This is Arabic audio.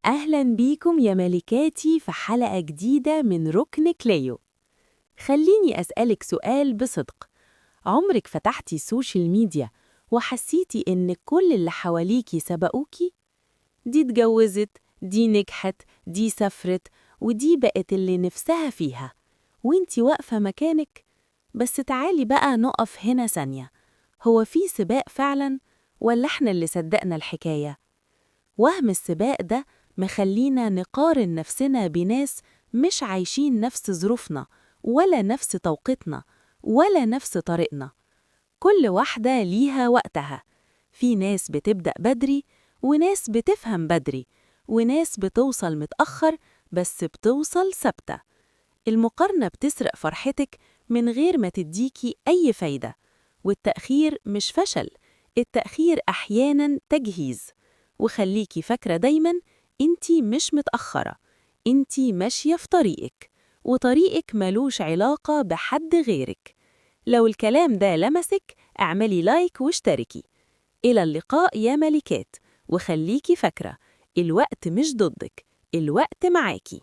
أهلاً بيكم يا ملكاتي في حلقة جديدة من ركن كليو. خليني أسألك سؤال بصدق. عمرك فتحتي السوشيال ميديا وحسيتي إن كل اللي حواليكي سبقوكي؟ دي اتجوزت، دي نجحت، دي سافرت، ودي بقت اللي نفسها فيها، وانتي واقفة مكانك؟ بس تعالي بقى نقف هنا ثانية. هو في سباق فعلاً؟ ولا احنا اللي صدقنا الحكاية؟ وهم السباق ده مخلينا نقارن نفسنا بناس مش عايشين نفس ظروفنا ولا نفس توقيتنا ولا نفس طريقنا. كل واحدة ليها وقتها. في ناس بتبدأ بدري، وناس بتفهم بدري، وناس بتوصل متأخر بس بتوصل ثابتة. المقارنة بتسرق فرحتك من غير ما تديكي أي فايدة. والتأخير مش فشل، التأخير أحياناً تجهيز. وخليكي فاكرة دايماً، انتي مش متأخرة، انتي ماشية في طريقك، وطريقك ملوش علاقة بحد غيرك. لو الكلام ده لمسك، اعملي لايك واشتركي. إلى اللقاء يا ملكات، وخليكي فاكرة، الوقت مش ضدك، الوقت معاكي.